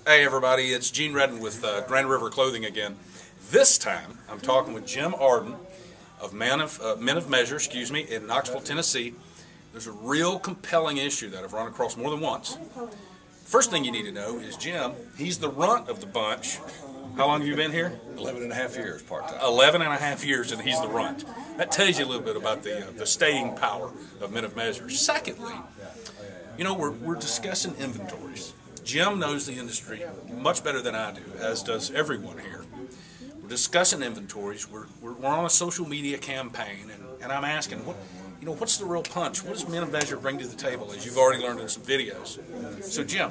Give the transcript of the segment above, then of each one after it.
Hey everybody, it's Gene Arden with Grand River Clothing again. This time I'm talking with Jim Arden of MenOfMeasure, in Knoxville, Tennessee. There's a real compelling issue that I've run across more than once. First thing you need to know is Jim, he's the runt of the bunch. How long have you been here? 11 and a half years part-time. 11 and a half years, and he's the runt. That tells you a little bit about the staying power of MenOfMeasure. Secondly, you know, we're discussing inventories. Jim knows the industry much better than I do, as does everyone here. We're discussing inventories. We're on a social media campaign, and I'm asking, what's the real punch? What does MenOfMeasure bring to the table, as you've already learned in some videos? So, Jim,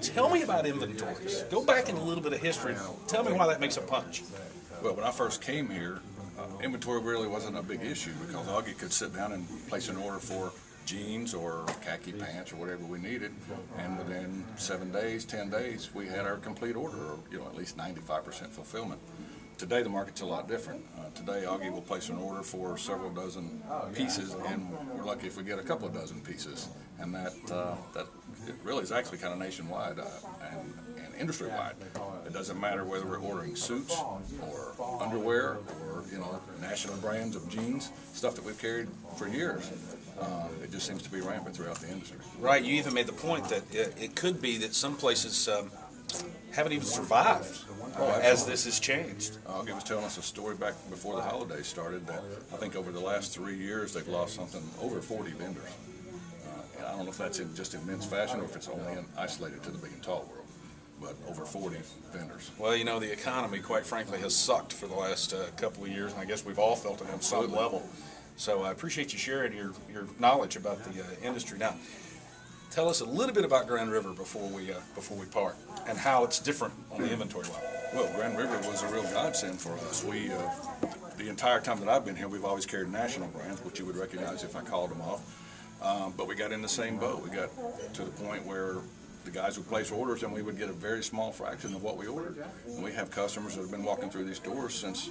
tell me about inventories. Go back in a little bit of history. Tell me why that makes a punch. Well, when I first came here, inventory really wasn't a big issue because Augie could sit down and place an order for jeans or khaki pants or whatever we needed, and within 7 days, 10 days, we had our complete order, or at least 95% fulfillment. Today the market's a lot different. Today Augie will place an order for several dozen pieces, and we're lucky if we get a couple of dozen pieces, and that it really is actually kind of nationwide and industry-wide. It doesn't matter whether we're ordering suits or underwear or national brands of jeans, stuff that we've carried for years. It just seems to be rampant throughout the industry. Right. You even made the point that it could be that some places haven't even survived as this has changed. Augie was telling us a story back before the holidays started that I think over the last 3 years they've lost something over 40 vendors. And I don't know if that's just in men's fashion or if it's only isolated to the big and tall world, but over 40 vendors. Well, the economy, quite frankly, has sucked for the last couple of years, and I guess we've all felt it on some level. So I appreciate you sharing your knowledge about the industry. Now, tell us a little bit about Grand River before we part, and how it's different on the inventory line. Well, Grand River was a real godsend for us. We, the entire time that I've been here, we've always carried national brands, which you would recognize if I called them off. But we got in the same boat. We got to the point where the guys would place orders and we would get a very small fraction of what we ordered. And we have customers that have been walking through these doors since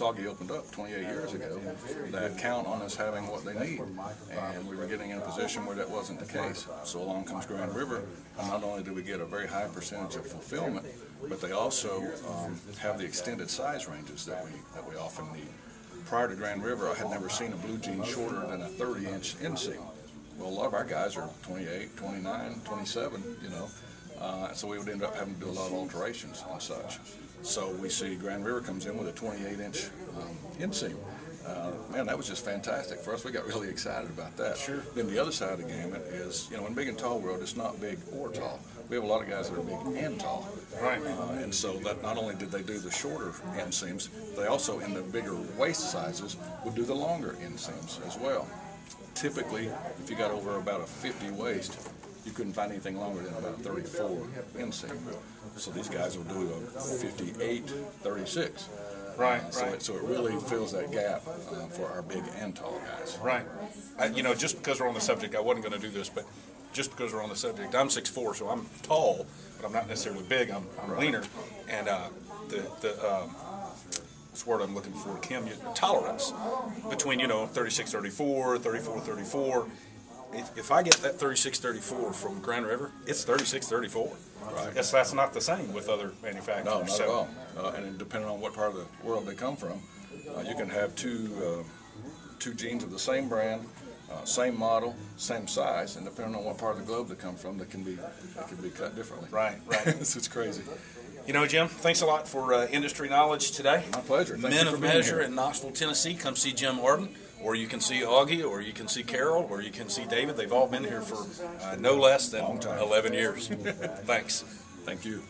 Augie opened up 28 years ago that count on us having what they need. And we were getting in a position where that wasn't the case. So along comes Grand River, and not only do we get a very high percentage of fulfillment, but they also have the extended size ranges that we often need. Prior to Grand River, I had never seen a blue jean shorter than a 30-inch inseam. Well, a lot of our guys are 28, 29, 27, so we would end up having to do a lot of alterations and such. So we see Grand River comes in with a 28-inch inseam. Man, that was just fantastic for us. We got really excited about that. Sure. Then the other side of the gamut is, in big and tall world, it's not big or tall. We have a lot of guys that are big and tall. Right. And so that not only did they do the shorter inseams, they also, in the bigger waist sizes, would do the longer inseams as well. Typically, if you got over about a 50 waist, you couldn't find anything longer than about a 34 inseam. So these guys will do a 58, 36. Right, So it really fills that gap for our big and tall guys. Right. Just because we're on the subject, I wasn't going to do this, but just because we're on the subject, I'm 6'4", so I'm tall, but I'm not necessarily big. I'm leaner, and what's the word I'm looking for, Kim? Tolerance between 36, 34, 34, 34. If I get that 36, 34 from Grand River, it's 36, 34. Right. That's not the same with other manufacturers. No, not at all. And depending on what part of the world they come from, you can have two jeans of the same brand, same model, same size, and depending on what part of the globe they come from, they can be cut differently. Right. It's crazy. Jim, thanks a lot for industry knowledge today. My pleasure. Thank you for being here. MenOfMeasure in Knoxville, Tennessee. Come see Jim Arden, or you can see Augie, or you can see Carol, or you can see David. They've all been here for no less than 11 years. Thanks. Thank you.